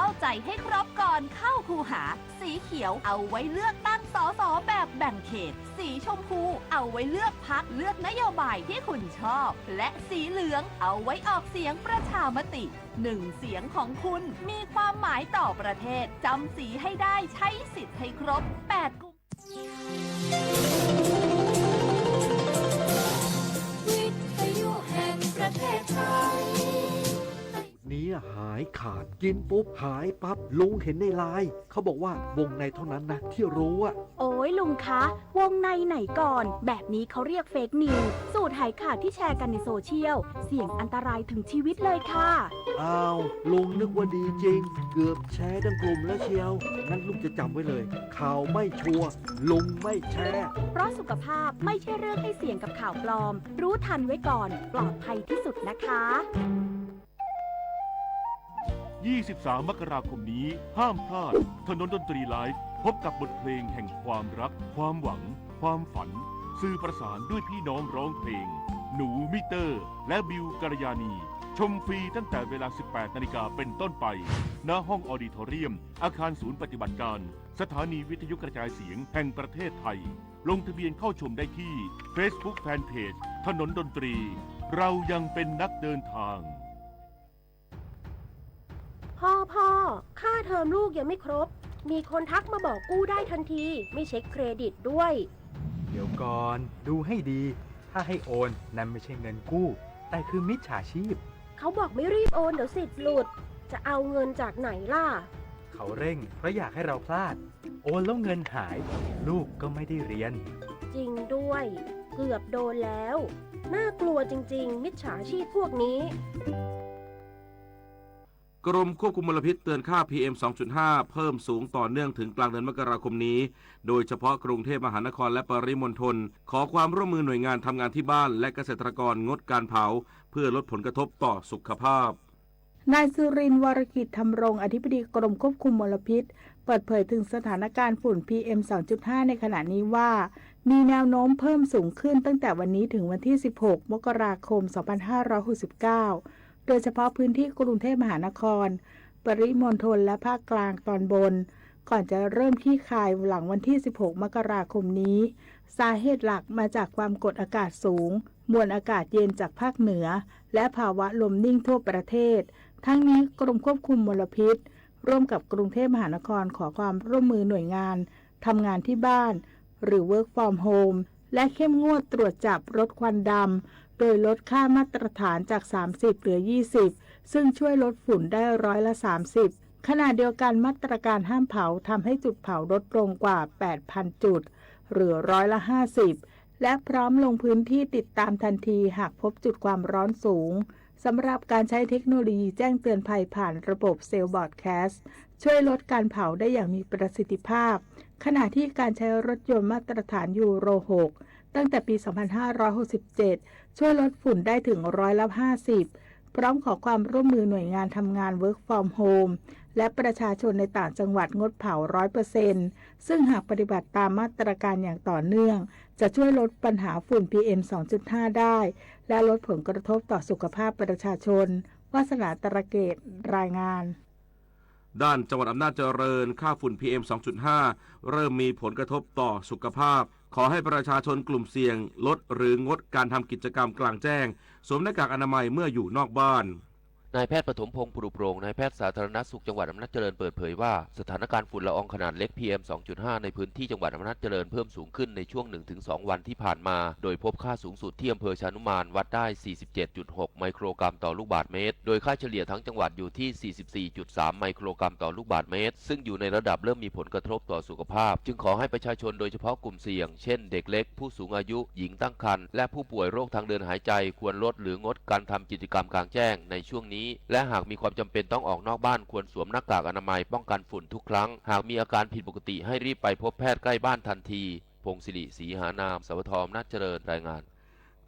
าใจให้ครบก่อนเข้าคูหาสีเขียวเอาไว้เลือกตั้งสสแบบแบ่งเขตสีชมพูเอาไว้เลือกพรรคเลือกนโยบายที่คุณชอบและสีเหลืองเอาไว้ออกเสียงประชามติ1 เสียงของคุณมีความหมายต่อประเทศจำสีให้ได้ใช้สิทธิ์ให้ครบ8 กุมวิทยุแห่งประเทศไทยนี้หายขาดกินปุ๊บหายปั๊บลุงเห็นในไลน์เขาบอกว่าวงในเท่านั้นนะที่รู้อะ โอ้ยลุงคะวงในไหนก่อนแบบนี้เขาเรียกเฟกนิวส์สูตรหายขาดที่แชร์กันในโซเชียลเสี่ยงอันตรายถึงชีวิตเลยค่ะอ้าวลุงนึกว่าดีจริงเกือบแชร์ทั้งกลุ่มแล้วเชียวงั้นลุงจะจำไว้เลยข่าวไม่ชัวร์ลุงไม่แชร์เพราะสุขภาพไม่ใช่เรื่องให้เสี่ยงกับข่าวปลอมรู้ทันไว้ก่อนปลอดภัยที่สุดนะคะ23 มกราคมนี้ห้ามพลาดถนนดนตรีไลฟ์พบกับบทเพลงแห่งความรักความหวังความฝันสื่อประสานด้วยพี่น้องร้องเพลงหนูมิเตอร์และบิวกัลยาณีชมฟรีตั้งแต่เวลา 18 นาฬิกาเป็นต้นไปณห้องออดิทอเรียมอาคารศูนย์ปฏิบัติการสถานีวิทยุกระจายเสียงแห่งประเทศไทยลงทะเบียนเข้าชมได้ที่ Facebook Fanpage ถนนดนตรีเรายังเป็นนักเดินทางพ่อค่าเทอมลูกยังไม่ครบมีคนทักมาบอกกู้ได้ทันทีไม่เช็คเครดิตด้วยเดี๋ยวก่อนดูให้ดีถ้าให้โอนนั่นไม่ใช่เงินกู้แต่คือมิจฉาชีพเขาบอกไม่รีบโอนเดี๋ยวสิทธิ์หลุดจะเอาเงินจากไหนล่ะเขาเร่งเพราะอยากให้เราพลาดโอนแล้วเงินหายลูกก็ไม่ได้เรียนจริงด้วยเกือบโดนแล้วน่ากลัวจริงๆมิจฉาชีพพวกนี้กรมควบคุมมลพิษเตือนค่า PM 2.5 เพิ่มสูงต่อเนื่องถึงกลางเดือนมกราคมนี้โดยเฉพาะกรุงเทพมหานครและปริมณฑลขอความร่วมมือหน่วยงานทำงานที่บ้านและเกษตรกรงดการเผาเพื่อลดผลกระทบต่อสุขภาพนายสุรินทร์ วรกิจธรรมรงค์อธิบดีกรมควบคุมมลพิษเปิดเผยถึงสถานการณ์ฝุ่น PM 2.5 ในขณะนี้ว่ามีแนวโน้มเพิ่มสูงขึ้นตั้งแต่วันนี้ถึงวันที่ 16 มกราคม 2569โดยเฉพาะพื้นที่กรุงเทพมหานครปริมณฑลและภาคกลางตอนบนก่อนจะเริ่มคลี่คลายหลังวันที่ 16 มกราคมนี้สาเหตุหลักมาจากความกดอากาศสูงมวลอากาศเย็นจากภาคเหนือและภาวะลมนิ่งทั่วประเทศทั้งนี้กรมควบคุมมลพิษร่วมกับกรุงเทพมหานครขอความร่วมมือหน่วยงานทำงานที่บ้านหรือ Work from Home และเข้มงวดตรวจจับรถควันดำโดยลดค่ามาตรฐานจาก30เหลือ20ซึ่งช่วยลดฝุ่นได้30%ขณะเดียวกันมาตรการห้ามเผาทำให้จุดเผาลดลงกว่า 8,000 จุดหรือ50%และพร้อมลงพื้นที่ติดตามทันทีหากพบจุดความร้อนสูงสำหรับการใช้เทคโนโลยีแจ้งเตือนภัยผ่านระบบเซลล์บอร์ดแคสต์ช่วยลดการเผาได้อย่างมีประสิทธิภาพขณะที่การใช้รถยนต์มาตรฐานยูโร6ตั้งแต่ปี 2567 ช่วยลดฝุ่นได้ถึง50%พร้อมขอความร่วมมือหน่วยงานทำงาน Work from Home และประชาชนในต่างจังหวัดงดเผา 100% ซึ่งหากปฏิบัติตามมาตรการอย่างต่อเนื่องจะช่วยลดปัญหาฝุ่น PM 2.5 ได้และลดผลกระทบต่อสุขภาพประชาชนวาสนาตระเกตรายงานด้านจังหวัดอำนาจเจริญค่าฝุ่น PM 2.5 เริ่มมีผลกระทบต่อสุขภาพขอให้ประชาชนกลุ่มเสี่ยงลดหรืองดการทำกิจกรรมกลางแจ้งสวมหน้ากากอนามัยเมื่ออยู่นอกบ้าน นายแพทย์ปฐมพงษ์ ปรุโปร่งนายแพทย์สาธารณสุขจังหวัดอำนาจเจริญเปิดเผยว่าสถานการณ์ฝุ่นละอองขนาดเล็ก PM 2.5 ในพื้นที่จังหวัดอำนาจเจริญเพิ่มสูงขึ้นในช่วง 1-2 วันที่ผ่านมาโดยพบค่าสูงสุดที่อำเภอชานุมานวัดได้ 47.6 ไมโครกรัมต่อลูกบาศก์เมตรโดยค่าเฉลี่ยทั้งจังหวัดอยู่ที่ 44.3 ไมโครกรัมต่อลูกบาศก์เมตรซึ่งอยู่ในระดับเริ่มมีผลกระทบต่อสุขภาพจึงขอให้ประชาชนโดยเฉพาะกลุ่มเสี่ยงเช่นเด็กเล็กผู้สูงอายุหญิงตั้งครรภ์และผู้ป่วยโรคทางเดินหายใจควรลดหรืองดการทำกิจกรรมกลางแจ้งในช่วงนี้และหากมีความจำเป็นต้องออกนอกบ้านควรสวมหน้ากากอนามัยป้องกันฝุ่นทุกครั้งหากมีอาการผิดปกติให้รีบไปพบแพทย์ใกล้บ้านทันทีพงศิริศรีหานามสวทอำนาจเจริญรายงาน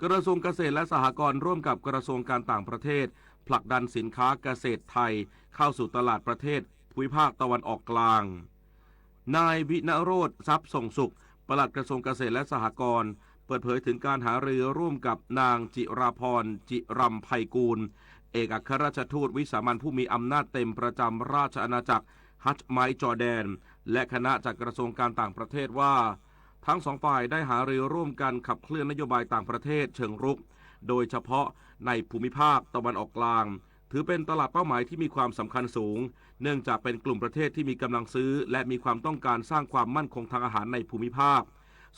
กระทรวงเกษตรและสหกรณ์ร่วมกับกระทรวงการต่างประเทศผลักดันสินค้าเกษตรไทยเข้าสู่ตลาดประเทศภูมิภาคตะวันออกกลางนายวิณโรจน์ทรัพย์ส่งสุขปลัดกระทรวงเกษตรและสหกรณ์เปิดเผยถึงการหารือร่วมกับนางจิราพรจิรัมไพกูล เอกอัครราชทูตวิสามัญผู้มีอำนาจเต็มประจำราชอาณาจักรฮัจญ์ไมจอร์แดนและคณะจากกระทรวงการต่างประเทศว่าทั้งสองฝ่ายได้หารือร่วมกันขับเคลื่อนนโยบายต่างประเทศเชิงรุกโดยเฉพาะในภูมิภาคตะวันออกกลางถือเป็นตลาดเป้าหมายที่มีความสำคัญสูงเนื่องจากเป็นกลุ่มประเทศที่มีกำลังซื้อและมีความต้องการสร้างความมั่นคงทางอาหารในภูมิภาค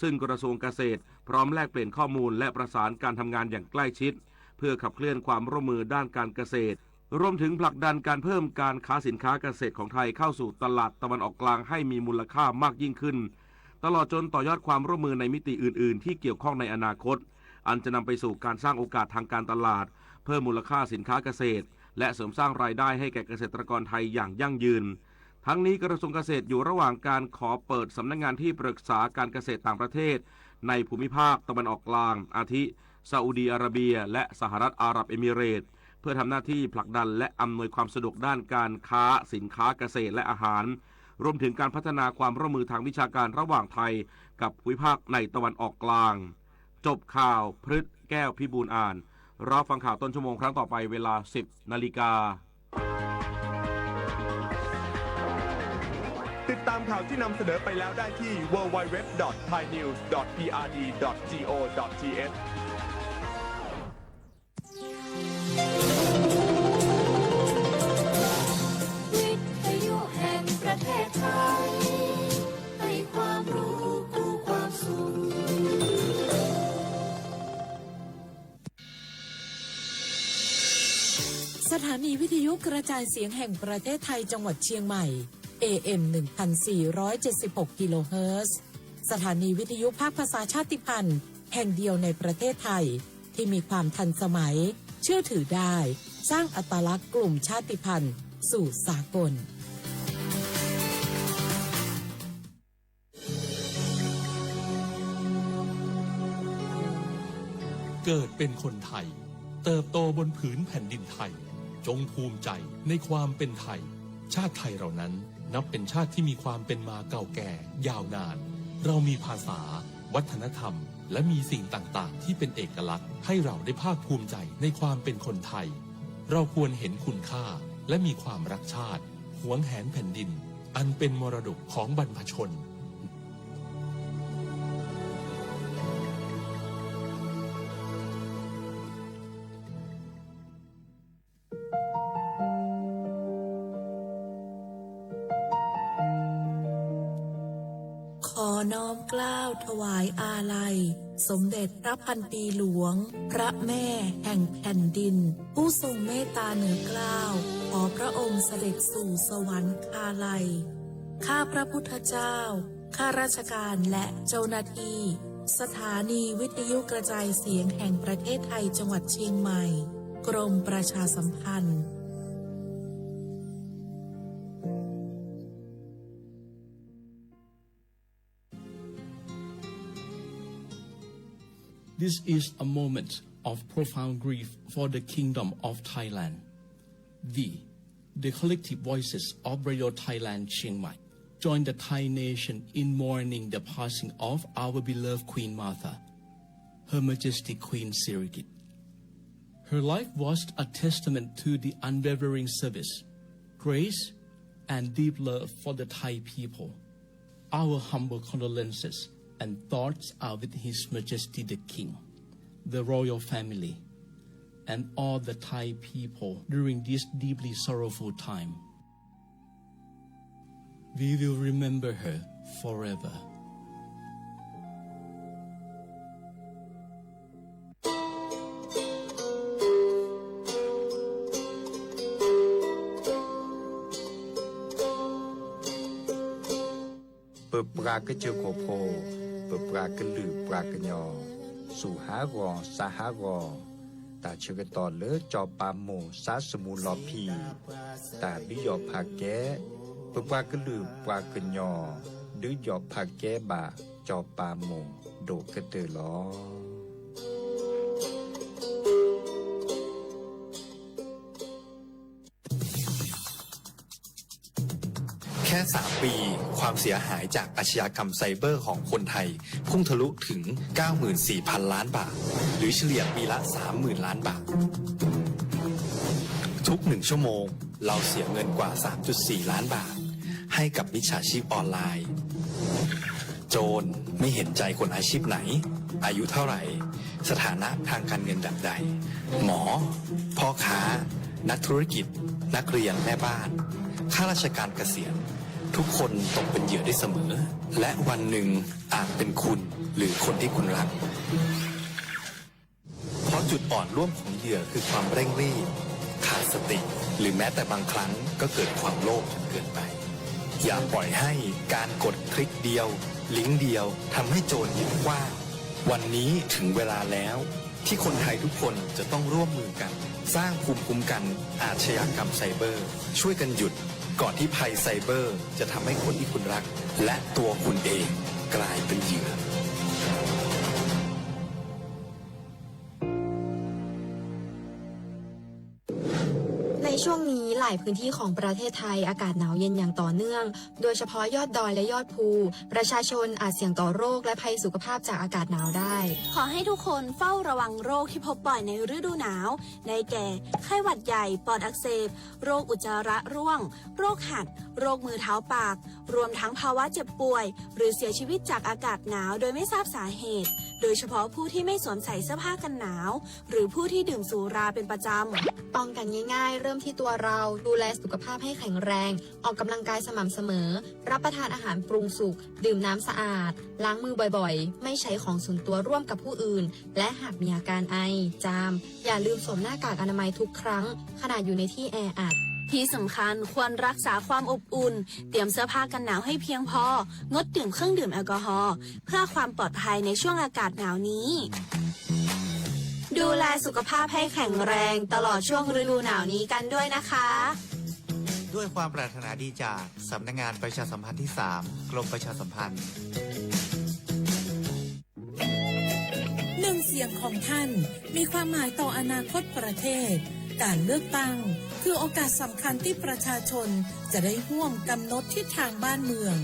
ซึ่งกระทรวงเกษตรพร้อมแลกเปลี่ยนข้อมูลและประสานการทำงานอย่างใกล้ชิดเพื่อขับเคลื่อนความร่วมมือด้านการเกษตรรวมถึงผลักดันการเพิ่มการค้าสินค้าเกษตรของไทยเข้าสู่ตลาดตะวันออกกลางให้มีมูลค่ามากยิ่งขึ้นตลอดจนต่อยอดความร่วมมือในมิติอื่นๆที่เกี่ยวข้องในอนาคตอันจะนำไปสู่การสร้างโอกาสทางการตลาดเพิ่มมูลค่าสินค้าเกษตรและเสริมสร้างรายได้ให้แก่เกษตรกรไทยอย่างยั่งยืนทั้งนี้กระทรวงเกษตรอยู่ระหว่างการขอเปิดสำนักงานที่ปรึกษาการเกษตรต่างประเทศในภูมิภาคตะวันออกกลางอาทิซาอุดีอาระเบียและสหรัฐอาหรับเอมิเรตส์เพื่อทำหน้าที่ผลักดันและอำนวยความสะดวกด้านการค้าสินค้าเกษตรและอาหารรวมถึงการพัฒนาความร่วมมือทางวิชาการระหว่างไทยกับภูมิภาคในตะวันออกกลางจบข่าวพฤษแก้วพิบูลอ่านรอฟังข่าวต้นชั่วโมงครั้งต่อไปเวลา 10 นาฬิกาติดตามข่าวที่นำเสนอไปแล้วได้ที่ www.thainews.prd.go.thวิทยุแห่งประเทศไทยให้ความรู้คู่ความสุขสถานีวิทยุกระจายเสียงแห่งประเทศไทยจังหวัดเชียงใหม่ AM 1476 กิโลเฮิรตซ์สถานีวิทยุภาคภาษาชาติพันธุ์แห่งเดียวในประเทศไทยที่มีความทันสมัยเชื่อถือได้สร้างอัตลักษณ์กลุ่มชาติพันธุ์สู่สากลเกิดเป็นคนไทยเติบโตบนผืนแผ่นดินไทยจงภูมิใจในความเป็นไทยชาติไทยเรานั้นนับเป็นชาติที่มีความเป็นมาเก่าแก่ยาวนานเรามีภาษาวัฒนธรรมและมีสิ่งต่างๆที่เป็นเอกลักษณ์ให้เราได้ภาคภูมิใจในความเป็นคนไทยเราควรเห็นคุณค่าและมีความรักชาติหวงแหนแผ่นดินอันเป็นมรดกของบรรพชนขอน้อมเกล้าถวายอาลัยสมเด็จพระพันปีหลวงพระแม่แห่งแผ่นดินผู้ทรงเมตตาเหนือเกล้าขอพระองค์เสด็จสู่สวรรคาลัยข้าพระพุทธเจ้าข้าราชการและเจ้าหน้าที่สถานีวิทยุกระจายเสียงแห่งประเทศไทยจังหวัดเชียงใหม่กรมประชาสัมพันธ์ This is a moment of profound grief for the Kingdom of Thailand. The collective voices of Radio Thailand Chiang Mai join the Thai nation in mourning the passing of our beloved Queen Martha, Her Majesty Queen Sirikit. Her life was a testament to the unwavering service, grace, and deep love for the Thai people. Our humble condolences and thoughts are with His Majesty the King, the royal family, and all the Thai people during this deeply sorrowful time. We will remember her forever. Pepra kecil kopo, pepra kelu prakenyo, suharo saharo, ta cerita copamu sasemu lopi, ta biyo pake, pepra kelu prakenyo, duyo pake ba copamu do ketelo. แค่ 3 ปีความเสียหายจากอาชญากรรมไซเบอร์ของคนไทยพุ่งทะลุถึง 94,000 ล้านบาทหรือเฉลี่ยปีละ 30,000 ล้านบาท ทุก1 ชั่วโมงเราเสียเงินกว่า 3.4 ล้านบาทให้กับมิจฉาชีพออนไลน์โจรไม่เห็นใจคนอาชีพไหนอายุเท่าไหร่สถานะทางการเงินแบบใดหมอพ่อค้านักธุรกิจนักเรียนแม่บ้านข้าราชการเกษียณทุกคนตกเป็นเหยื่อได้เสมอและวันหนึ่งอาจเป็นคุณหรือคนที่คุณรักเพราะจุดอ่อนร่วมของเหยื่อคือความเร่งรีบขาดสติหรือแม้แต่บางครั้งก็เกิดความโลภจนเกินไปอย่าปล่อยให้การกดคลิกเดียวลิงก์เดียวทำให้โจรยิ้มกว้างวันนี้ถึงเวลาแล้วที่คนไทยทุกคนจะต้องร่วมมือกันสร้างภูมิคุ้มกันอาชญากรรมไซเบอร์ช่วยกันหยุดก่อนที่ภัยไซเบอร์จะทำให้คนที่คุณรักและตัวคุณเองกลายเป็นเหยื่อ ในช่วงนี้หลายพื้นที่ของประเทศไทยอากาศหนาวเย็นอย่างต่อเนื่องโดยเฉพาะยอดดอยและยอดภูประชาชนอาจเสี่ยงต่อโรคและภัยสุขภาพจากอากาศหนาวได้ขอให้ทุกคนเฝ้าระวังโรคที่พบบ่อยในฤดูหนาวได้แก่ไข้หวัดใหญ่ปอดอักเสบโรคอุจจาระร่วงโรคหัดโรคมือเท้าปากรวมทั้งภาวะเจ็บป่วยหรือเสียชีวิตจากอากาศหนาวโดยไม่ทราบสาเหตุโดยเฉพาะผู้ที่ไม่สวมใส่เสื้อผ้ากันหนาวหรือผู้ที่ดื่มสุราเป็นประจำป้องกันง่ายๆเริ่มที่ตัวเราดูแลสุขภาพให้แข็งแรงออกกำลังกายสม่ำเสมอรับประทานอาหารปรุงสุกดื่มน้ำสะอาดล้างมือบ่อยๆไม่ใช้ของส่วนตัวร่วมกับผู้อื่นและหากมีอาการไอจามอย่าลืมสวมหน้ากากอนามัยทุกครั้งขณะอยู่ในที่แออัดที่สำคัญควรรักษาความอบอุ่นเตรียมเสื้อผ้ากันหนาวให้เพียงพองดดื่มเครื่องดื่มแอลกอฮอล์เพื่อความปลอดภัยในช่วงอากาศหนาวนี้ดูแลสุขภาพให้แข็งแรงตลอดช่วงฤดูหนาวนี้กันด้วยนะคะด้วยความปรารถนาดีจากสำนักงานประชาสัมพันธ์ที่ 3 กรมประชาสัมพันธ์หนึ่งเสียงของท่านมีความหมายต่ออนาคตประเทศการเลือกตั้งคือโอกาสสำคัญที่ประชาชนจะได้ร่วมกำหนดทิศทางบ้านเมือง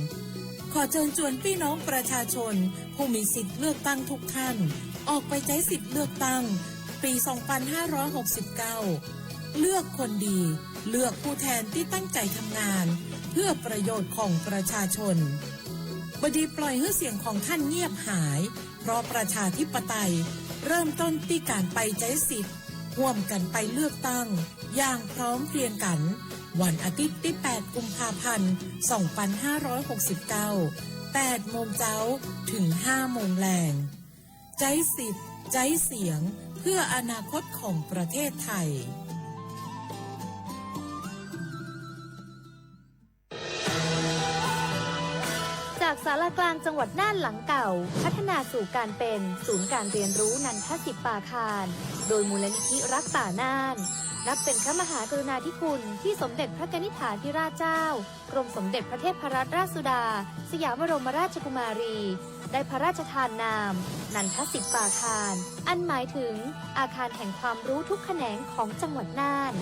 ขอเชิญชวนพี่น้องประชาชนผู้มีสิทธิ์เลือกตั้งทุกท่านออกไปใช้สิทธิ์เลือกตั้งปี 2569 เลือกคนดีเลือกผู้แทนที่ตั้งใจทำงานเพื่อประโยชน์ของประชาชนบดีปล่อยให้เสียงของท่านเงียบหายเพราะประชาธิปไตยเริ่มต้นที่การไปใช้สิทธิ์ร่วมกันไปเลือกตั้งอย่างพร้อมเพรียงกันวันอาทิตย์ที่ 8 กุมภาพันธ์ 2569 8 โมงเช้าถึง 5 โมงแลงใช้สิทธิ์ใช้เสียงเพื่ออนาคตของประเทศไทยจากศาลากลางจังหวัดน่านหลังเก่าพัฒนาสู่การเป็นศูนย์การเรียนรู้นันทศิษย์ป่าคารโดยมูลนิธิรักป่าน่านนับเป็นพระมหากรุณาธิคุณที่สมเด็จพระกนิษฐาธิราชเจ้ากรมสมเด็จพระเทพรัตนราชสุดาสยามบรมราชกุมารีได้พระราชทานนามนันทศิษย์ป่าคารอันหมายถึงอาคารแห่งความรู้ทุกแขนงของจังหวัดน่าน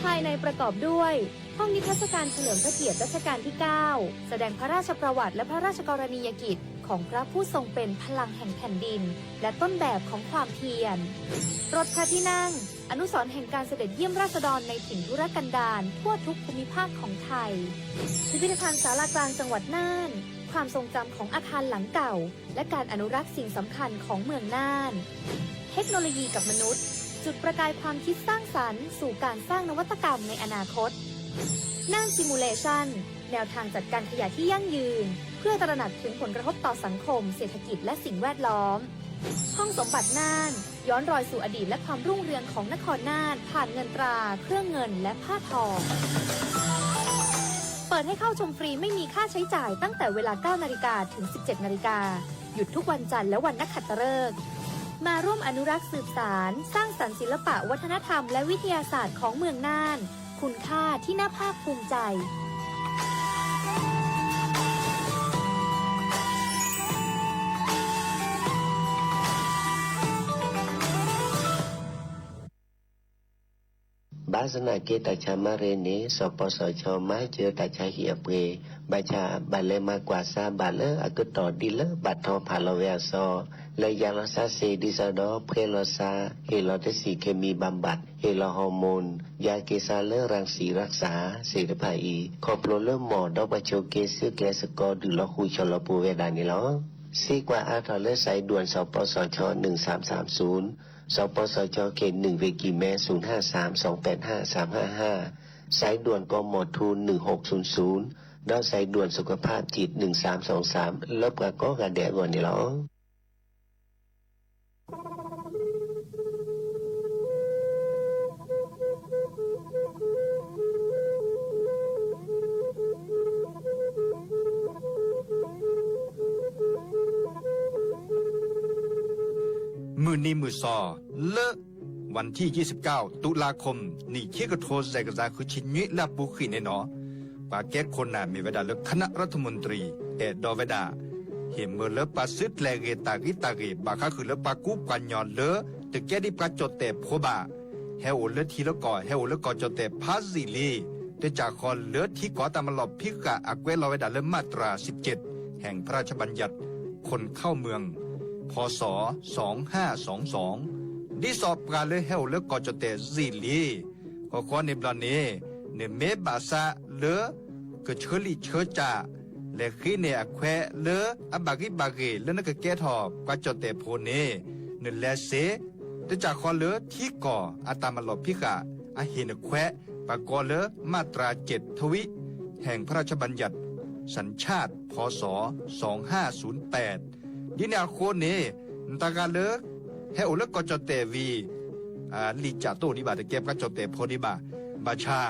ภายในประกอบด้วยห้องนิทรรศการเฉลิมพระเกียรติรัชกาลที่ 9 แสดงพระราชประวัติและพระราชกรณียกิจของพระผู้ทรงเป็นพลังแห่งแผ่นดินและต้นแบบของความเพียรรถพระที่นั่งอนุสรณ์แห่งการเสด็จเยี่ยมราษฎรในถิ่นทุรกันดารทั่วทุกภูมิภาคของไทยพิพิธภัณฑ์ศาลากลางจังหวัดน่านความทรงจำของอาคารหลังเก่าและการอนุรักษ์สิ่งสำคัญของเมืองน่านเทคโนโลยีกับมนุษย์จุดประกายความคิดสร้างสรรค์สู่การสร้างนวัตกรรมในอนาคตน่านซิมูเลชันแนวทางจัดการขยะที่ยั่งยืนเพื่อตระหนักถึงผลกระทบต่อสังคมเศรษฐกิจและสิ่งแวดล้อมห้องสมบัติน่านย้อนรอยสู่อดีตและความรุ่งเรืองของนครน่านผ่านเงินตราเครื่องเงินและผ้าทองเปิดให้เข้าชมฟรีไม่มีค่าใช้จ่ายตั้งแต่เวลา 9 นาฬิกาถึง 17 นาฬิกาหยุดทุกวันจันทร์และวันนักขัตฤกษ์มาร่วมอนุรักษ์สืบสานสร้างสรรค์ศิลปะวัฒนธรรมและวิทยาศาสตร์ของเมืองน่านคุณค่าที่น่าภาคภูมิใจบ้าน สนาเกตชามาเรเนสปสชมาเจอตาชาเหียเปบาชาบาเลมากว่าซาบาเลอากตอดิเลบัดทอพาลเวซอและยาลซาเซดิซาดอเพลซาเฮลอเทสีเคมีบำบัดเฮลอฮอร์โมนยาเกซาเลรังสีรักษาเสรภาอีคอโปรเลหมอดอกบาโชเกซึแกสกอดุลคูชลปูเวดานิลอซีกว่าอาทอเลสายด่วนสปสช1330สปสชเขต1เวกิแม053285355สายด่วนกมทูล1600ดาวสายด่วนสุขภาพจิต1323ลบกะก็กะแดะก่อนนี่หรอมือนี้มือซอเลอะวันที่29ตุลาคมนี่เชกโทรแซกซาคือชิญญิลาบุขีเนเนาะปาแก้คนน่ะมีเวลาเลือกคณะรัฐมนตรีดอเวดาเห็นเมื่อเลือกปาซึดแลเกตากิบาคาคือเลือกปากุกันยอนเลอะตึกแก้ดิปาจดแต่โพบาเฮโอเลือทีละก่อเฮโอเลือกก่อจดแต่พาซิลีแต่จากคอนเลือที่ก่อตามลอบพิกะอักเวลอเวดาเลือกมาตรา17แห่งพระราชบัญญัติคนเข้าเมืองพศ2522ดิสอบการเลยเฮาเลกอจเตซิลีก็ขอในบลาเนเนเมบาซาเลกเชลิเชจาเลขีเนอแควเลอบากิบาเกเลนกแกทอบกอจเตโพเนเนเลเซตจากขอเลที่ก่ออาตามลบพิกะอาเฮนแควปากอเลมาตรา7ทวิแห่งพระราชบัญญัติสัญชาติพศ2508ดินาโคเนตากาเลเฮโอเลกอจเตวีลิจาโตนิบาตเก็บกอจเตโพดิบาบาชา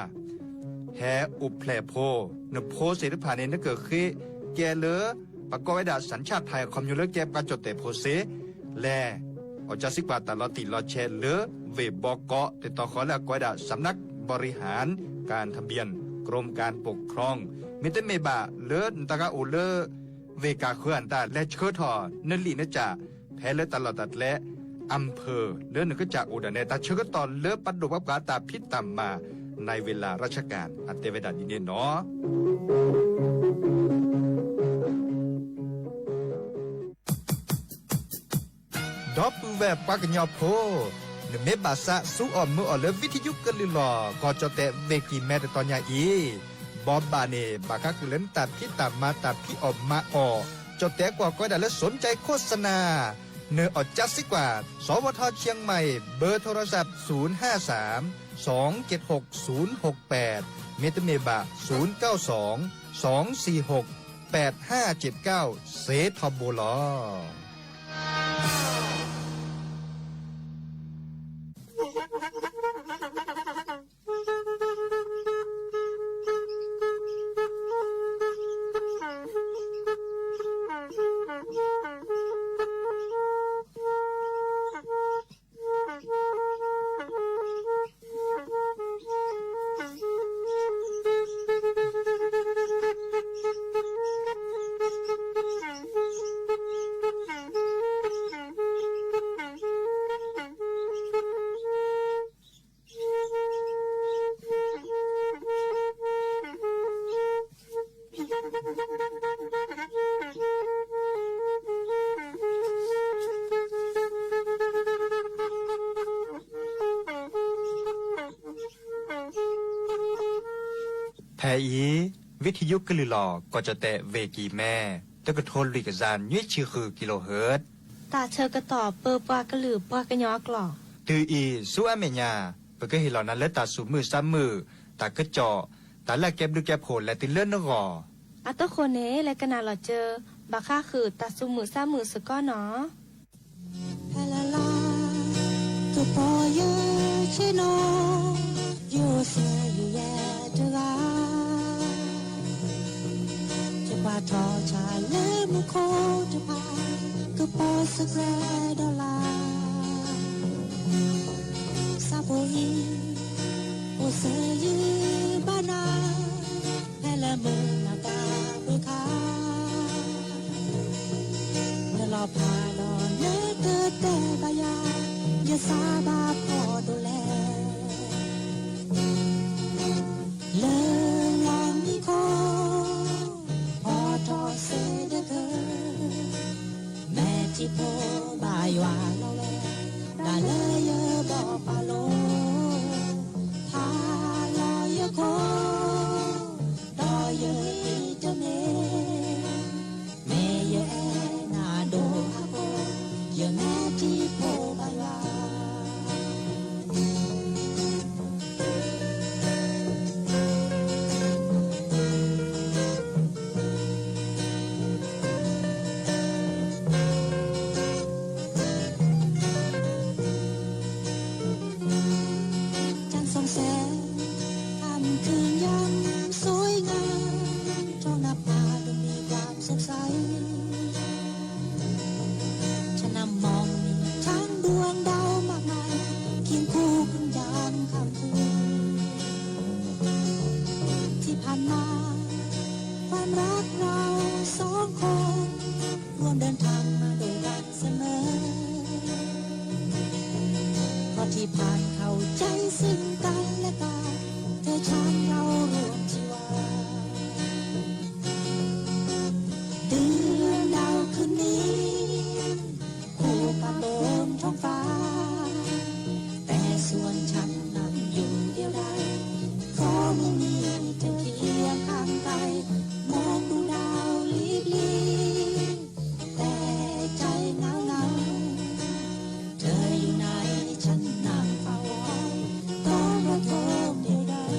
แฮอุเพลโพนโพเสรพาเนนเกิดคือแกเลปากอไวดาสัญชาติไทยคอมยูเลเก็บกอจเตโพเสแลอจาสิกปาตาลอติลอเชเลเวบอกอติดต่อขอและกอไวดาสำนักบริหารการทะเบียนกรมการปกครองมิเตเมบาเลตากาโอเลเวกาเคลื่อนตาและเชิดทอนลีนจ่าแพ้เลตลอดตัดและอำเภอเลือหนึ่งก็จากอุดรเนตาเชิดตอนเลือปัดดุกับกาตาพิษตามมาในเวลาราชการอันเตเวดาดีเนเนาะดอปูแบบปากญอโพเนเมบาซาสุออมมืออเลวิทยุกลือลอกอจเตเวกีแมตตอนยาอีบอบบาเนบาคักเล่นตามพี่ตามมาตามพี่ออกมาออกจดแต่กว่าก็ได้และสนใจโฆษณาเนื้ออดจัดสิกว่าสวทเชียงใหม่เบอร์โทรศัพท์053-276-068เมตเมบะ092-246-8579เซทอมโบลอแทอีวิทยุกลือหลอก็จะแตะเวกีแม่ตะกะโทนลิกซานยี่ชื่อคือกิโลเฮิรตซ์ตาเชอกระต่อเปอปากระหลือปากระยอกหลอตืออีสู้อเมญาเปก็เห็นเหล่านั้นและตาสูมือซ้ำมือตากระจอตาละแก็บดูแก็บโผล่และติเลื่อนนกออัตโคเนและกนาหลอเจอบาค่าคือตาสูมือซ้ำมือสก้อเนาะตัวปอยเชโนโยเซยตระ ว่าทอชาเลมุโคจะพาก็ปอสักแรดอลาซาโบอีโอเซยีบานาแฮลเมนาตาเบคาเนลอพาดอนเนเตเตบายายาซาบาพอดูแล ความรักเราสองคนร่วมเดินทางมาด้วยกันเสมอเพราะที่ผ่านเข้าใจซึ่งกันและกันเธอฉันเรารวมชีวาเดือนดาวคืนนี้คู่กันบนท้องฟ้าแต่ส่วนฉันนั้นอยู่เดียวดายเพราะไม่มีเธอเคียงข้างกายมองดูดาวลีบลีแต่ใจเหงาเหงาเธออยู่ไหนฉันนั่งเฝ้าคอยก็ระทมเดียวดาย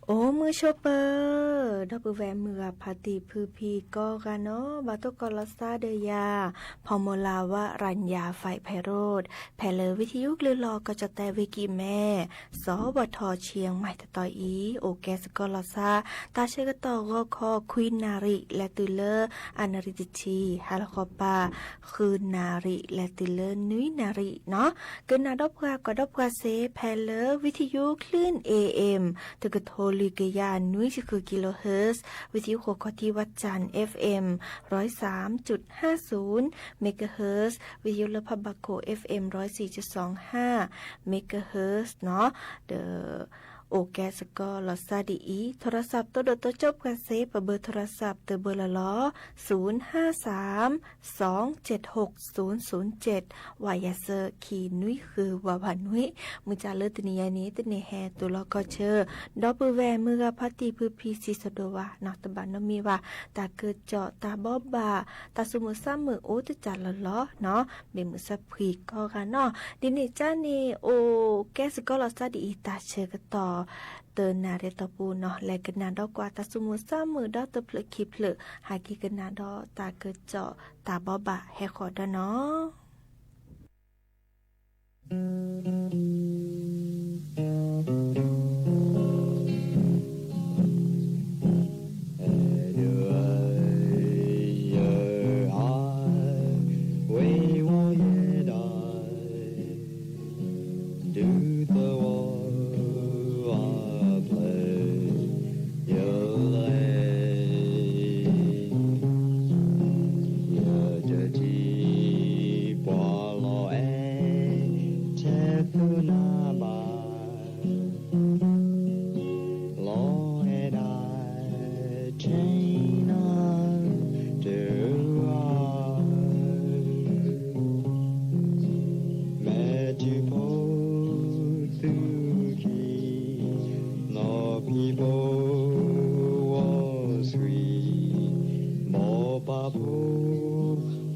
โอ้มือโชเปอร์ดับเบิลแวมเมือพาติพือพีก็กันเนาะบาตุกอลซาเดยาพอมลาวะรัญญาไฟไพโรธแพลวิทยุลือรอก็จะแต่วิกิแม่สบทเชียงใหม่ตะตออีโอแกสกอลซาตาเชกตอกคอควีนนาริและตุเลอร์อนาริติชีฮาลคอปาคืนนาริและตุเลอร์นุยนาริเนาะเกินนาดบกว่าก็ดบกว่าเซแพลวิทยุคลื่น AM ตะกะโทลิกยานุยคือกิโลเฮิรตซ์วิทยุโคคที่วัดจันทร์ FM 103.50 เมกะเฮิรตซ์วิทยุลพบาโค FM 104.25 เมกะเฮิรตซ์เนาะเดอโอแกสก็ลอซาดีอีโทรศัพท์ตัวโดดตัวจบกันเซฟเบอร์โทรศัพท์เตอเบอร์ละล้อ053-276-007วายาเซอร์ขีนุยคือวาวันนุยมือจาเลือตนิยานี้ตนิแฮตัวลก็เชอดอปเปอร์แวมือพัติพือพีซีสโดวานักตบันนมีว่าตาเกิดเจาะตาบอบบาตาสมุซ้ำมือโอตจัดละล้อเนาะเบมือสับผีก็กันเนาะดินิจ้านี่โอแกสก็ลอซาดีอีตาเชอกันต่อเตือนนาเรตปูเนาะและกันนาดอกกว่าตาสมุซ้ำมือดอตเพลคิเพลหากิกันนาดอตาเกิดเจาะตาบอบบาแฮคอดเนาะ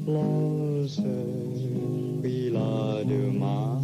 Blossom, we la de mar.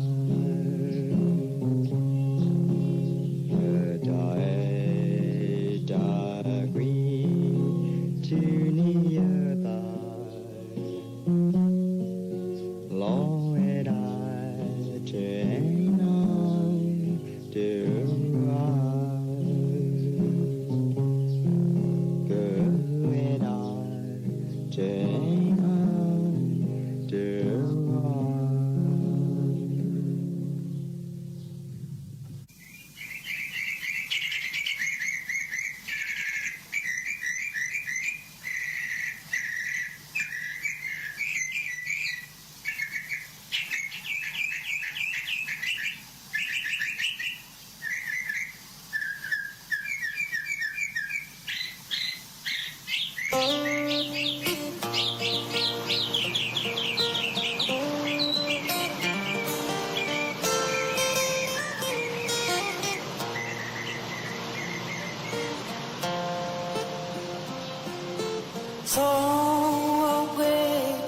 sông quê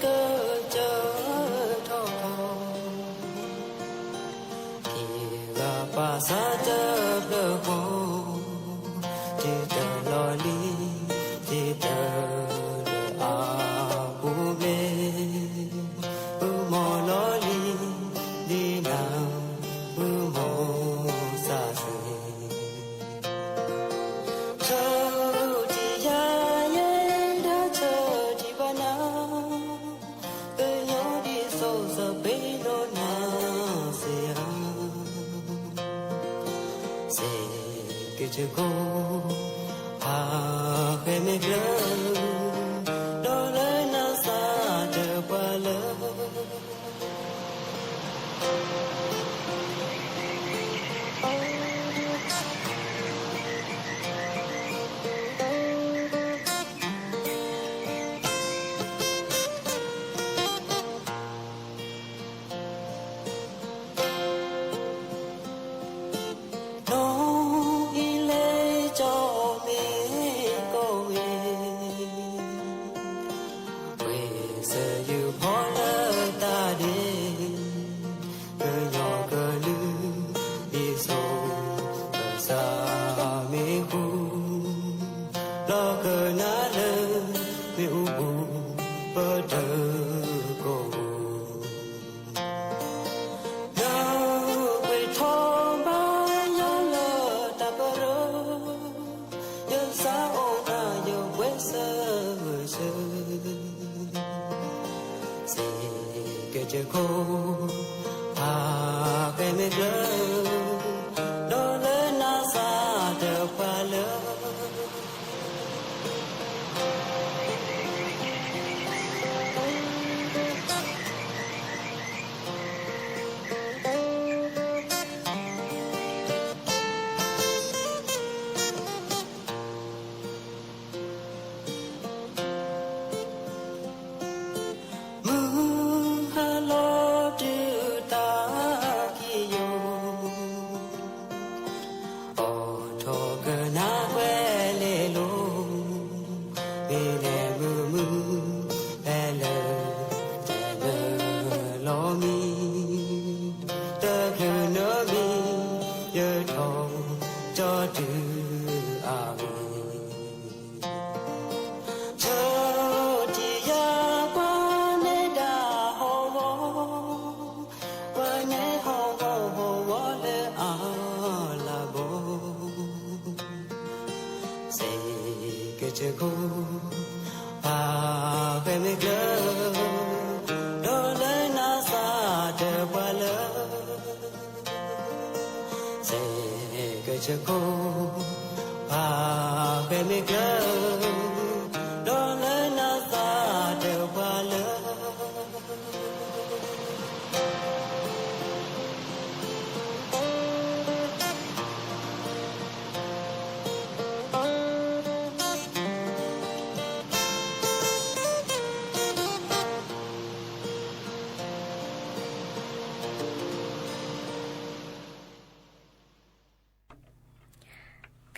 cơ chờ thọ kỳ là bà sa chờ đợi hồ chỉ chờ lo li chỉ chờ đợi bù bê mò lo li đi nào mò xa xôi chờ chỉ ya ye đã chờ chỉ ba na cứ nhớ đi sâu giờ bê lô na se à se que chegou a que me đó lời na xa chờ qua lỡ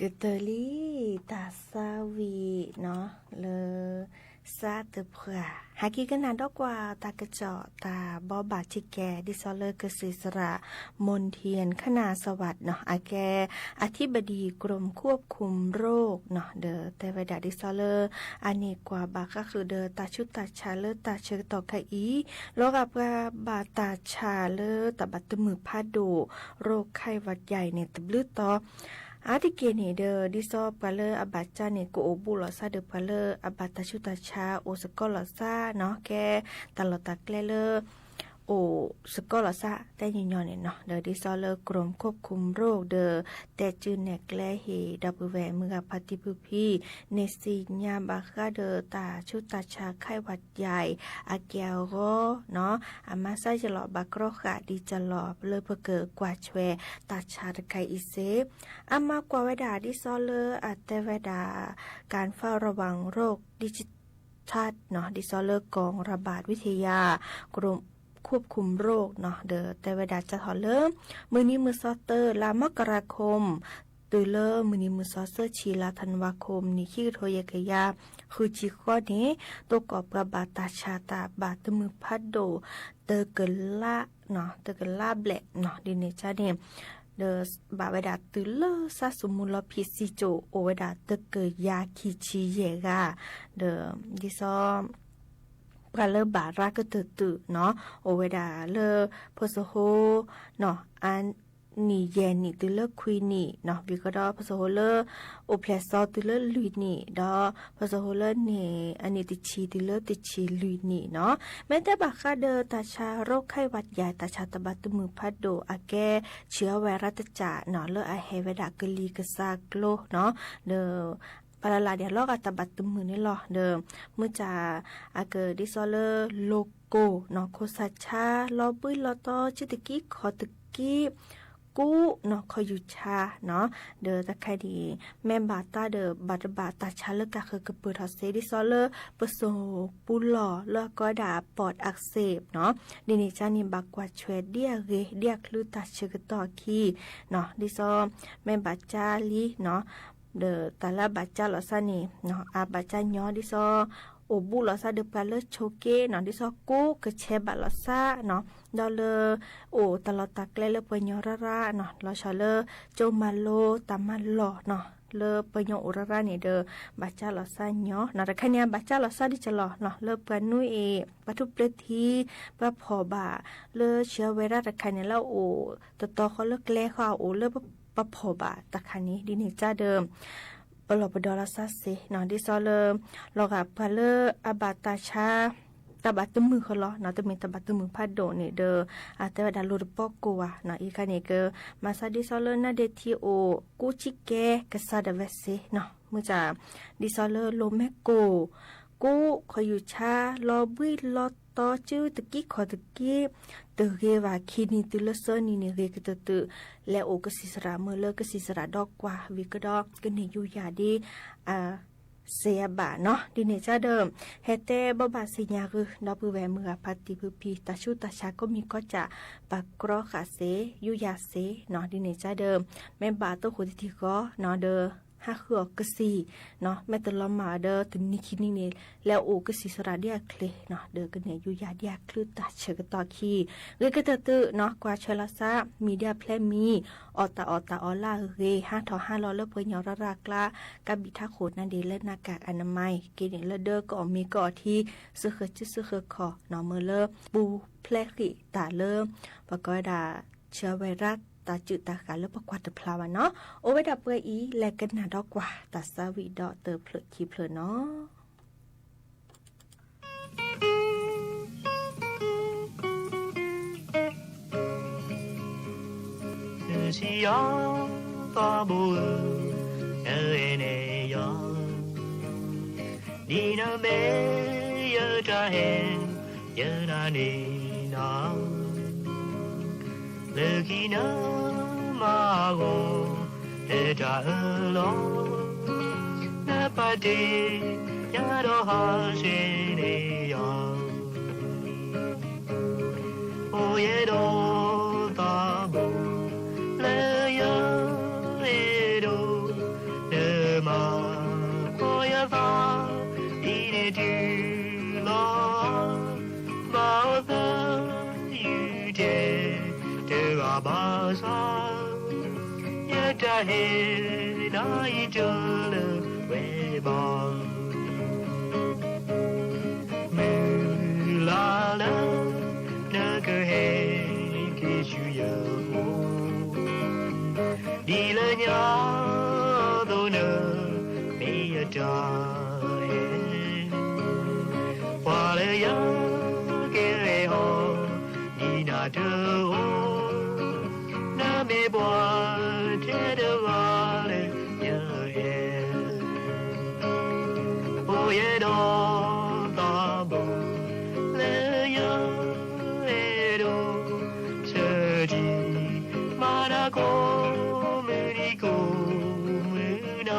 กึตลีตาซาวีเนาะเลซาตเพื่อหากิกันนานดอกกว่าตากระเจาะตาบอบาจิแกดิซอเลอร์กสิสระมนเทียนคณาสวัสดิ์เนาะอาแกอธิบดีกรมควบคุมโรคเนาะเดอแต่เวดาดิซอเลอร์อันนี้กว่าบาก็คือเดอตาชุตาชาเลอตาเชอต่อไคอีโรคกับบาตาชาเลอตาบัตมือพาโดโรคไข้หวัดใหญ่เนี่ยตบลือต่ออาทิเกเนเดอดิซอบกะเลออาบัจจาเนโกโอบุลอซาเดปะเลออาบัตตาชุตาชาโอสกอลอซาเนาะแกตลอดตะแกลเลอโอสกอลอซาแต่ยินยอนเนี่ยเนาะเดอดิซอเลอกรมควบคุมโรคเดอแต่จืนแนกแลเฮดับแวเมือปฏิบุพีเนซีญาบาคาเดอตาชุตาชาไข้หวัดใหญ่อาเกียวโรเนาะอามาไซจะหลอบากรอกะดีจะหลอบเลอเพเกอกว่าแชวตาชาตะไคอิเซอามากว่าเวดาดิซอเลออาแต่เวดาการเฝ้าระวังโรคดิจิทัลเนาะดิซอเลอร์กองระบาดวิทยากรมควบคุมโรคเนาะเดอแต่เวลาจะถอเริ่มมือนี้มือซอเตอร์ลามกราคม ตือเลอมือนี้มือซอเซอร์ชีลาธันวาคมนี่ขี้โทยกยาคือจีข้อนี้ตัวกอบกับบาตาชาตาบาตมือพัดโดเตอเกล่าเนาะเตอเกล่าแบล็เนาะดิเนจ้าเนี่ยเดอบาเวดาตือเลอซาสมุลพิซิโจโอเวดาเตอเกยาคิชิเยกาเดอดิซอปลาเลอบาราก็ตื่เนาะโอเวดาเลอพสโฮเนาะอันนี่เย็นนี่ตัวเลือกคุยนี่เนาะวิก็ดอพสโฮเลอโอเพลซอตัวเลือกลุยนี่ดอพสโฮเลอนี่อันนี้ติชีตัวเลือกติชีลุยนี่เนาะแม้แต่บักคาเดอตาชาโรคไข้หวัดใหญ่ตาชาตบัตมือพัดโดอาแกเชื้อไวรัสจ่าเนาะเลออาเฮเวดากลีกซากโลเนาะเดอปาลาเดียลอกอัตบัตมือนี่หรอเดิมเมื่อจะอาเกดิซอเลอโลโกเนาะโคสัชชาลอบุยลอตอจิตกี้ขอตกี้กูเนาะคออยู่ชาเนาะเดอตะไคดีแม่บาตาเดอบาดบาตาชาเลกะคือกระเปิดทอเซดิซอเลอปโซปูหล่อแล้วก็ดาปอดอักเสบเนาะดินิจานิบักกว่าชเวเดียเรเดียคลูตาเชกตอคีเนาะดิซอแม่บาจาลีเนาะเดอตาลาบาจาลอซานีเนาะอาบาจาญอดิซอโอบุลอซาเดปาเลโชเกเนาะดิซอกูกะเชบาลอซาเนาะดอเลโอตลอดตะเกลเลปญอระเนาะลอชอเลโจมาโลตามาลอเนาะเลปญอระนี่เดอบาจาลอซาญอเนาะตะคะเนียบาจาลอซาดิจลอเนาะเลปานุเอปะทุเปลทีปะพอบาเลเชื้อไวรัสตะคะเนียแล้วโอตอเขาเลแกลเขาโอเลปะพอบาตะคะนี้ดิเนจ้าเดิมปลอบดอลาซาเซเนาะดิซอเลลอกับพาเลอาบาตาชาตาบัตมือเขาล้อเนาะตะมีตาบัตมือพัดโดเนี่ยเดออาแต่ว่าดาลูดปอกกัวเนาะอีกคันเนี่ยก็มาซาดิซอเลนาเดทิโอกูชิเกกซาดาเวเซเนาะมื่อจะดิซอเลโลเมโกกูคอยอยู่ชาลอบุยลอตอจื้อตะกี้ขอตะกี้เตเกว่าคินิตุลเซนี่เนี่ยเรกตะตะและโอกสิสระเมื่อเลิกกสิสระดอกกว่าวิกดอกก็เนี่ยอยู่ยาดีเสียบาเนาะดิเนจ้าเดิมเฮเตบบาสิญาคือดอปือแวมือพัติพือพีตาชุตาชาก็มีก็จะปักกรอขาเสยุยาเสเนาะดิเนจ้าเดิมแม่บาตัวขุดทีก็เนาะเดอห้าคือกสีเนาะแม่ตลอดมาเดอถึงนิคินี่เนี่ยแล้วโอกสิสระเดียเคลเนาะเดอกันเนี่ยยุยาเดียคลือตาเชกตอคีเรกตะตเนาะกว่าเชลาซามีเดียแพลมีอตาออล่าเร5 เลิกเพิ่นยอรากละกับบิทาโขดนั่นเดเลหน้ากากอนามัยเกเนเลเดอร์ก็มีก่อที่ซื้อเคจื้อซื้อเคคอเนาะเมื่อเลปูแพลกิตาเริ่มปกอยดาเชื้อไวรัสตาจืดตาขาเลือปกวาดพลาวเนาะโอเวดาเปยอีแลกันนาดอกกว่าตาสาวิดอเตอเพลคีเพลเนาะ是呀，发布的那样，你那没有扎黑，有那你那，乐基那马我的扎了，那把的呀都好些那样，我也都发布。巴萨也扎黑那一周了尾巴，木拉拉那个黑给需要我，你了娘都能没有扎黑，花了呀给好你那着我。没把这的话嘞有耶，我也都打不了呀，哎都设计马那个没的个没那，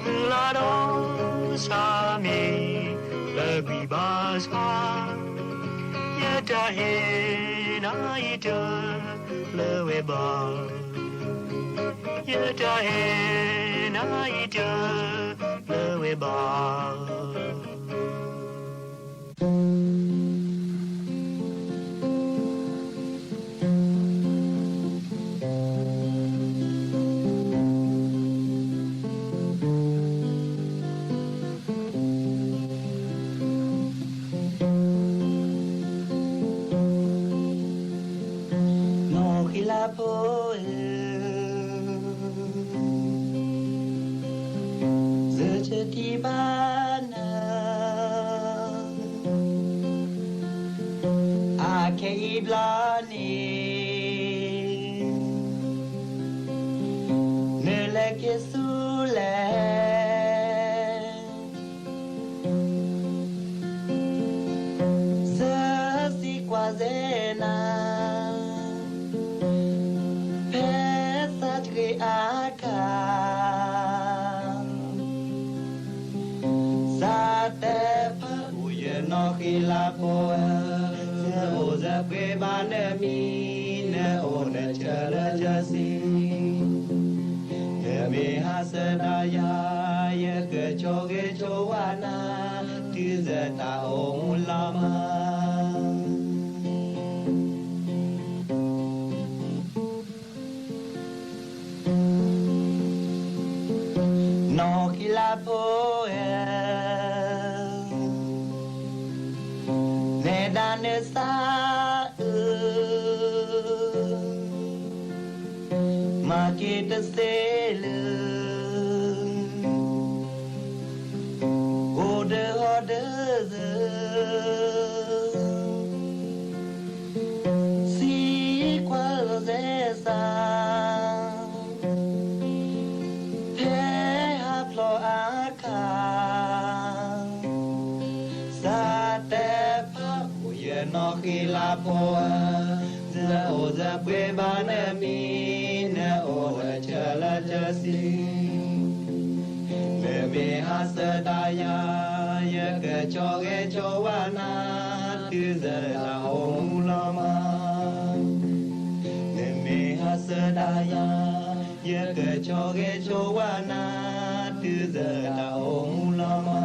没拉到上面了比巴萨也扎黑那 i tơ lơ về bờ nhớ ta hè nai tơ lơ về bờ di mana ake iblani neleke sule sasi kwazena pesa tre aka no khila po se o za pe ban mi ne o ne chala jasi ye me hasada ya ye ke cho ge cho wana ti za ta o lama no khila po ne sa ma ke te sel o de si kwa ze sa pe ha plo aka sa te no khila po za o za pe ban mi na o chala jasi me me hasada ya ye ke cho ge cho wana tu za la o lama me me hasada ya ye ke cho ge cho wana tu za la o lama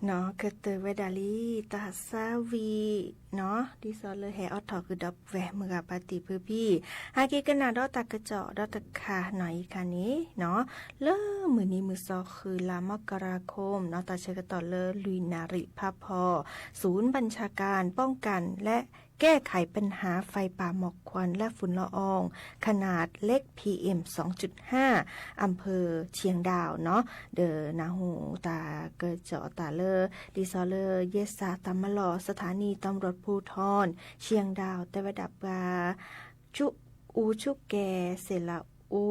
เนาะก็เตอเวดาลีตาซาวีเนาะดิซอเลแฮออทอคือดับแวมือกับปฏิพือพี่หากิกันนาดอตากระเจาะดอตะคาหน่อยค่ะนี้เนาะเริ่มมือนี้มือซอคือลามกราคมเนาะตาเชกต่อเลลุยนาริภาพอศูนย์บัญชาการป้องกันและแก้ไขปัญหาไฟป่าหมอกควันและฝุ่นละอองขนาดเล็ก PM 2.5 อำเภอเชียงดาวเนาะเดอนาหูตาเกิดเจาะตาเลอดิซอเลอเยสาตามะลอสถานีตำรวจภูธรเชียงดาวแต่วดับกาชุอูชุแกเสละอู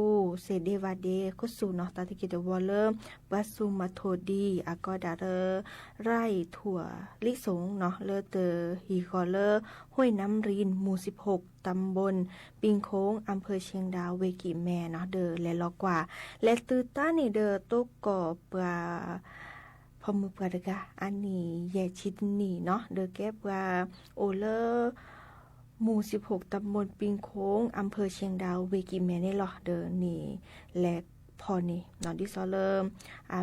เสเดวาเดคุสูเนาะตาติกิตวอลเลอร์บัสซูมาโทดีอากอดาเลอไร่ถั่วลิสงเนาะเลอเตอฮีคอเลอร์ห้วยน้ำรินหมู่16ตำบลปิงโค้งอำเภอเชียงดาวเวกิแม่เนาะเดอและลอกว่าและตือต้านี่เดอตกก่อปลาพอมือปลาดกะอันนี้แย่ชิดนี่เนาะเดอแก้ปลาโอเลอร์หมู่16ตำบลปิงโค้งอำเภอเชียงดาวเวกิแมนี่หรอเดอนี่และพอนี่เนาะดิซอเลอร์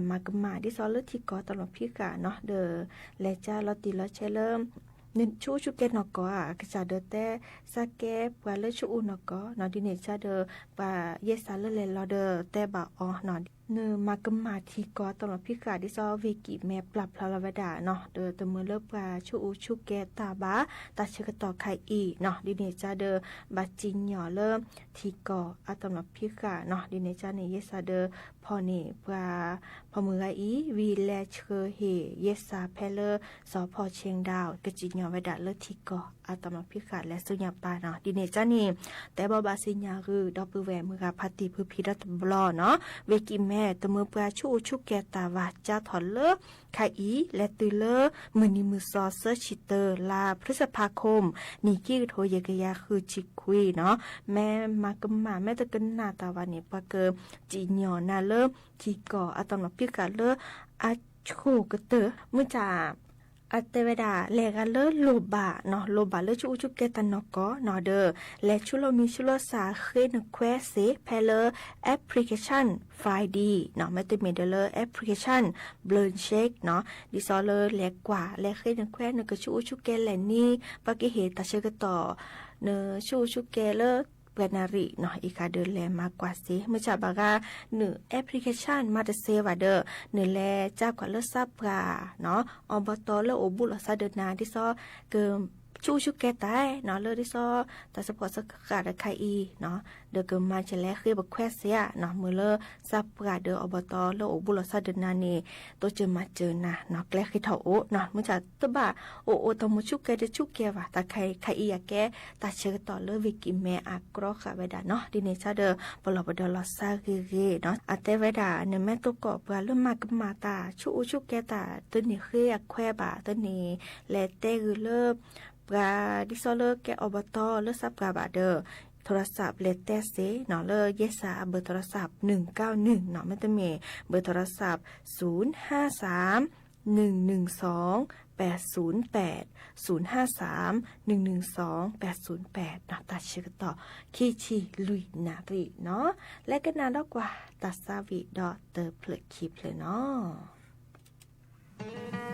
มากมาดิซอเลอร์ที่ก่อตลอดพี่กะเนาะเดอและจ้าลอติลอเชเลอร์นึชูชุเกนอกอกะจาเดแต่ซาเกปวาเลชูอุนอกอนอดิเนชาเดปาเยซาเลเลลอเดแต่บาออนอเนมากมาทีกอตลอดพิกาดิซอเวกิแม่ปรับพลาเวดาเนาะเดตะมือเลิปาชูอุชุเกตาบาตาเชกตอไคอีเนาะดิเนชาเดบาจินหยอเริ่มทีกออะตลอดพิกาเนาะดิเนชาเนเยซาเดพอนี่ปาพอมืออีวีแลเชเฮเยซาเพเลสพเชียงดาวกะจินหยอเวดาเลทีกออะตลอดพิกาและสุญญาปาเนาะดิเนชานี่แต่บาบาสิญญาคือดอปเปแวมือกับพัติพือพิรัตบลอเนาะเวกิแม ม่ตะมือปลาชูชุกแกตาวาจ้าถอนเลอไคอีและตือเลอมือนิมือซอเซอร์ชิเตอร์ลาพฤษภาคมนี่กี้โทยกยาคือจิคุยเนาะแม่มากำมาแม่ตะกันนาตาวานี่ปะเกอจีหยอนาเลอจีก่ออะตอมมาพิกาเลออาชูกเตอมือจ่าอัตเวดาเลกันเลโลบาเนาะโลบาเลชูชุกเกตันนก็เนาะเดอและชุโลมีชุโลสาเคนเควสเพลแอปพลิเคชันไฟดีเนาะไม่ติเมเดลแอปพลิเคชันเบลนเช็คเนาะดิซอเลแลกว่าและเคนเควสเนกชูชุกเกแลนี่ปากิเหตาเชกต่อเนชูชุกเกเลเปนาริเนาะอีกาเดินแลมากกว่าสิเมื่อจากบากาหนึ่งแอปพลิเคชันมาเตเซวาเดอร์หนึ่งแลจ้ากว่าเลือซับกาเนาะอบตเลอโอบุลซาเดนาที่ซอเกิมชูชุกแกตายเนาะเลอที่ซอแต่สปอร์ตสกัดไคอีเนาะเดอเกิมมาเฉลคือบักแควเซียเนาะมือเลอซับกาเดออบตเลอโอบุลซาเดนานี่ตัวเจอมาเจอนะเนาะแกลคือเถาโอเนาะเมื่อจากตบะโอตมุชุกแกเดชุกแกว่ะแต่ไคอีอยากแกตาเชื่อต่อเลอวิกิแม่อักรอค่ะเวดาเนาะดิเนชาเดอปลอบดอลซาเกเนาะอัตเวดาเนี่ยแม่ตัวกอบเริ่มมากมาตาชุกแกตาตัวนี้คืออยากแควบะตัวนี้และเตคือเลิปลาดิซอเลอร์แกอบตเลอซับกาบาเดอโทรศัพท์เลตเตสเนาะเลอเยสาเบอร์โทรศัพท์191เนาะไม่ต้องมีเบอร์โทรศัพท์053 112 808 053 112 808นะตัดชื่อต่อคีชีลุยนารีเนาะและก็นานกว่าตัดซาวิดอเตอร์เพลคลิปเลยเนาะเ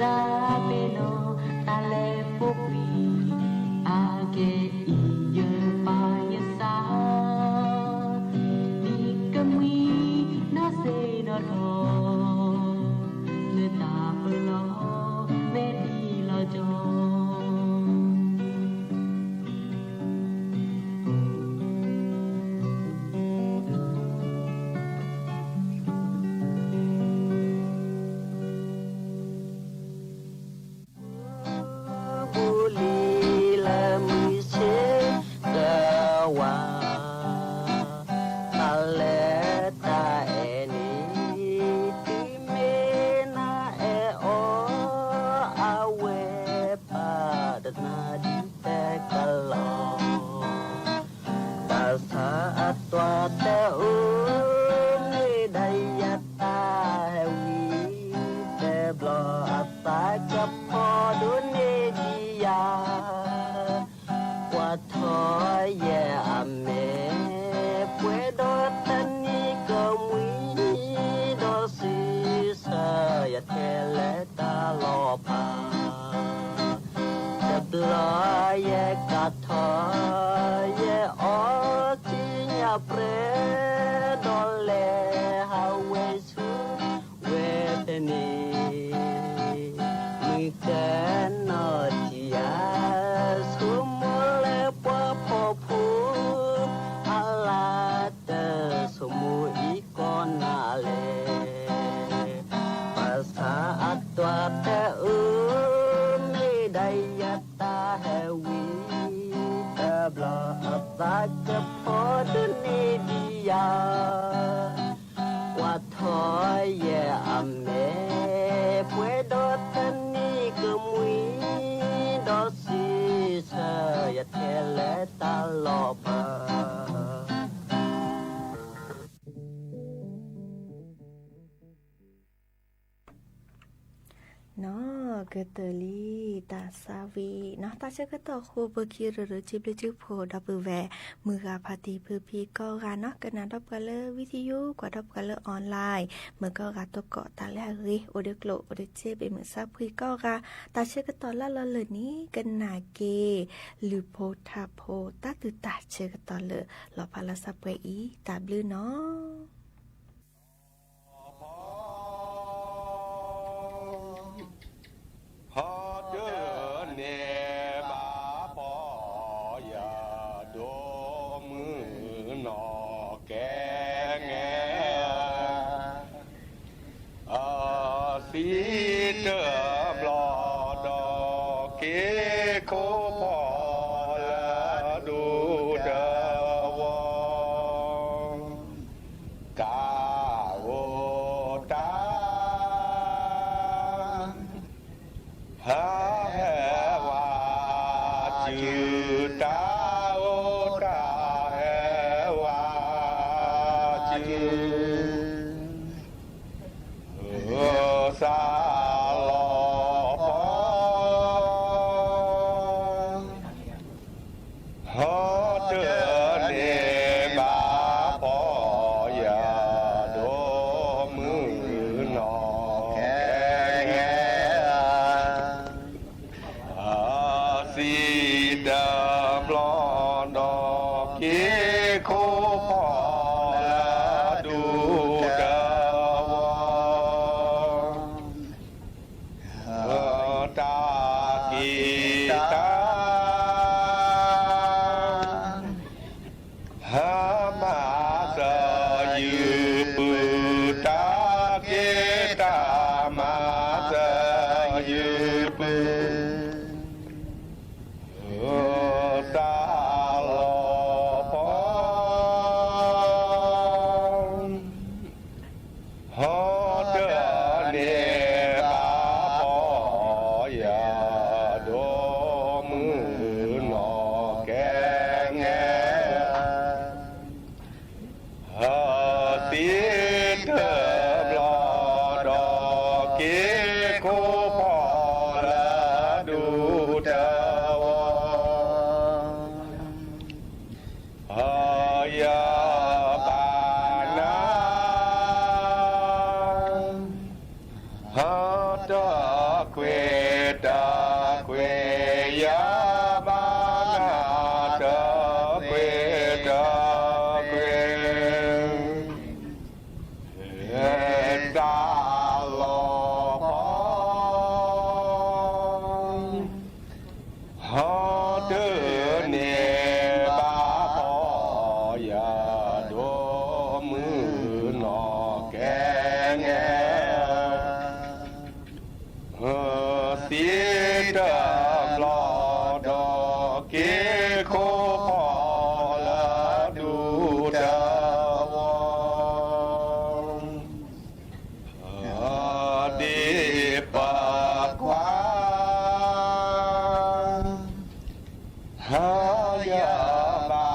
sa beno tale pokwi age iye pa ya sa ni kamwi na se no tho ne ta plo me di lo joเกตลีตาซาวีเนาะตาเชกต่อคูเบคีหรือจิบลิจิโพดับเบิลแวมือกาพาตีพือพีก็การเนาะกันนะดับกันเลยวิทยุกว่าดับกันเลยออนไลน์เมื่อก็การตกเกาะตาแลรีโอเดโกลโอเดเจไปเหมือนซับพีก็การตาเชกต่อละละเลยนี้กันนาเกหรือโพธาโพตาตุตาเชกต่อเลยหล่อพาลาซับเวอีตาบลือเนาะพอเดินเนบาปอยาโดมือนอแกงสีเตอบลอดอเกโคพอละดูเดวกาโวตาฮาเฮวาจืตาโอตาเฮวาจืสาลอปฮอเตเนบาปอยาโดมือนอแกงสีดาบลอดอกเกโคพอละดูดาวตากีตาหามาสยืปืตาเกตามาสยืปืสาลอปฮอเดเนบาปอยาโดมือนอแกงสีเตอบลอดอเกโคพอละดูเดยาบานาฮาตะ เควตาเวยาบานาตาเควตาเควตาโลพฮอเตเนบาปอยาโดมือนอแกงสีดำลอดอกเกโคพอละดูดาวดีปากควาหายาบา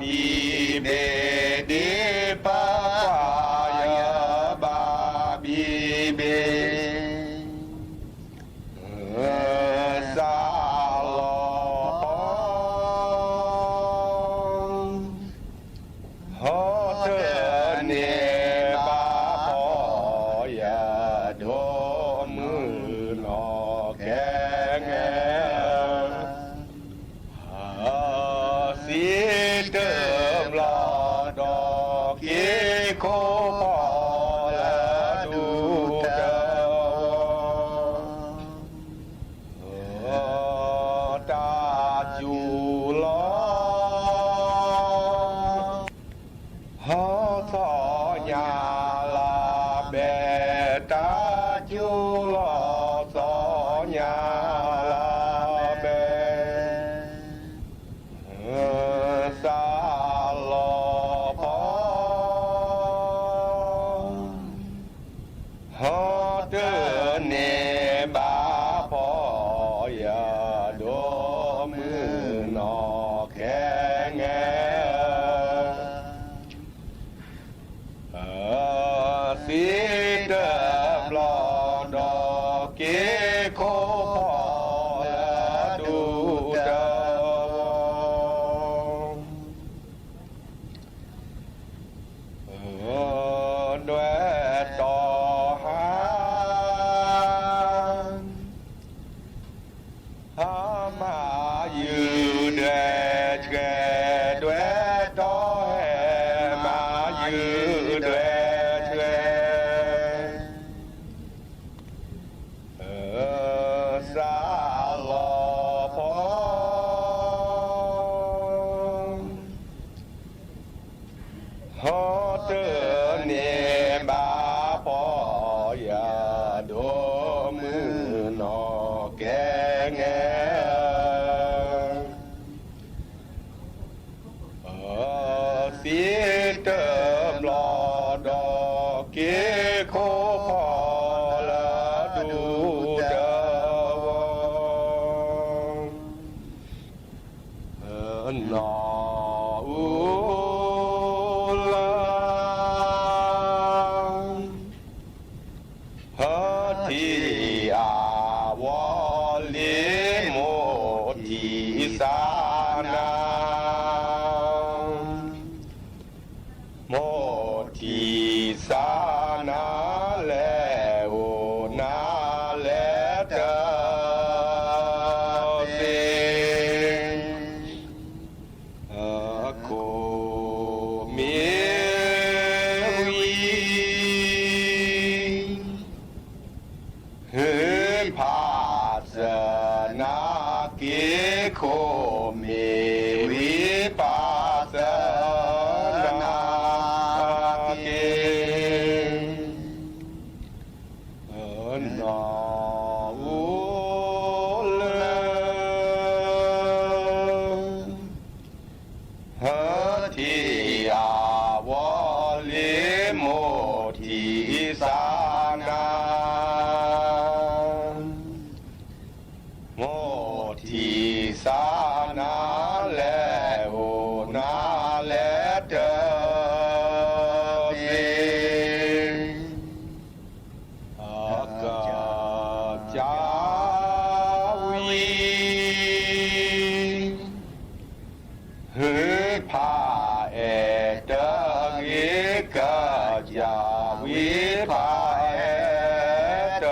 บีเบดีปากควายาบาบีเบซาโลฮอเตเนบาพอยาโดมือนอแกงสีเติมลอดอกเกโคพอละดูดาวตาจูลอฮอทอยาลาเบตาจูลอทอยาลาเบซาโลพอฮอเตเนบาพอยาโดมือนอแกงสีเดบลอดอกเกโคพอละดูดาวด้วยต่อหามายืนแดดแกด้วยต่อแหมายืนแดดแกซาโลพอฮอเตเนบาพอยาโดมือนอแกงสีเติมลอดอกเกโคพอละดูดาวนออูลาฮะทีอาวอลิโมทีสานาโมทีสานาเลโอนาเลเตเซโคเมวีเฮพาสนาเกโคเมวีปาสนาเกนออูเลฮะทีอาวอลิโมทีสานาโมทีสานาเลโอนาเลเตเซอากาจาวีเฮพาเอเตเกกาจาวีพาเอเต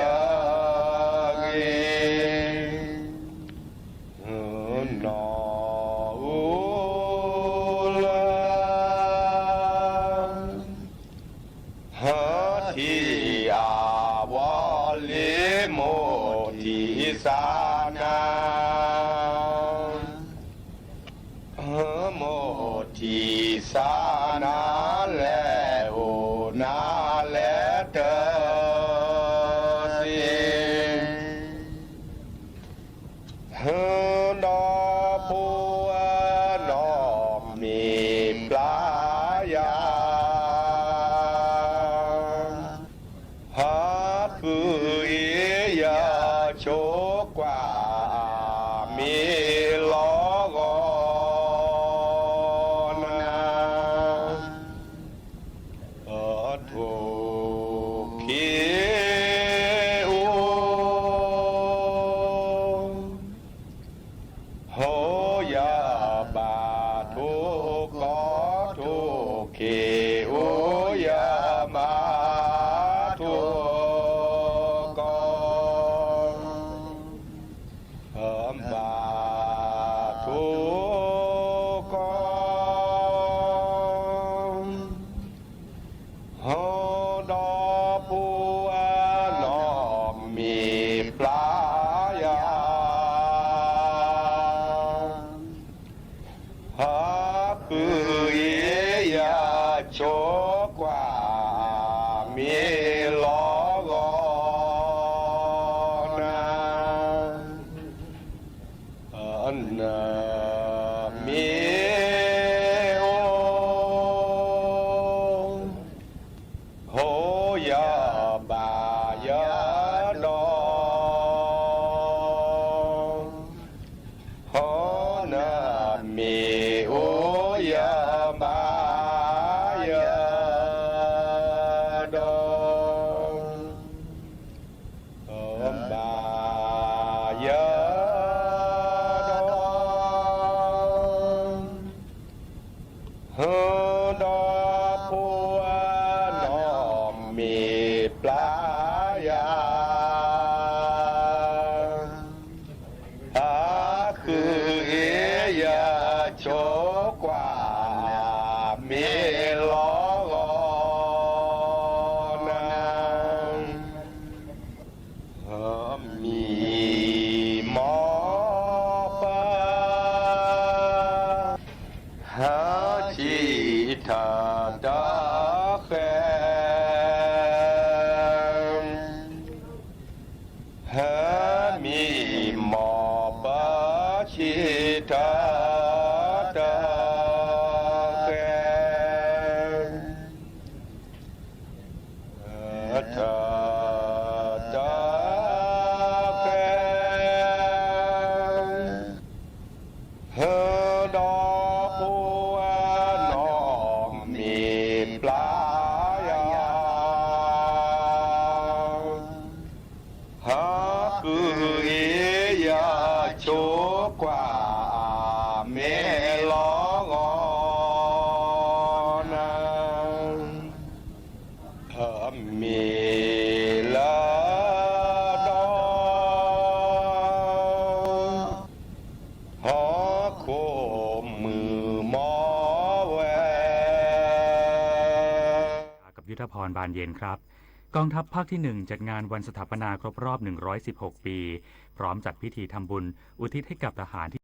เก ลิโมทิสานาโมทิสานาแลโอนาแลเตสินอปัวนอมีปลายาหาคืออยาโชกว่ามีลอกอนนาทุกขีอุโหยาบาทุกขอทุกขีอุยามาทุกบาทุกโหดอปัวนอมีปลายาหาคืออยาโชกว่ามีลอกอนนามีโอโหยาบายาดอโหนามีโอยาบายาดอบายาดอปัวนอมีปลายาหาคืออยาโชกว่ามีลอกอนมีหมอปาหาชีทาดาแคมหามีหมอปาชีทาดาแคมทาดาแคมดอปัวนอมีปลายาหาคืออยาโชกว่าเมลอกอนมีลาดอหอโคมือหมอแว กับยุทธพรบานเย็นครับ กองทัพภาคที่ 1 จัดงานวันสถาปนาครบรอบ 116 ปี พร้อมจัดพิธีทำบุญอุทิศให้กับทหารที่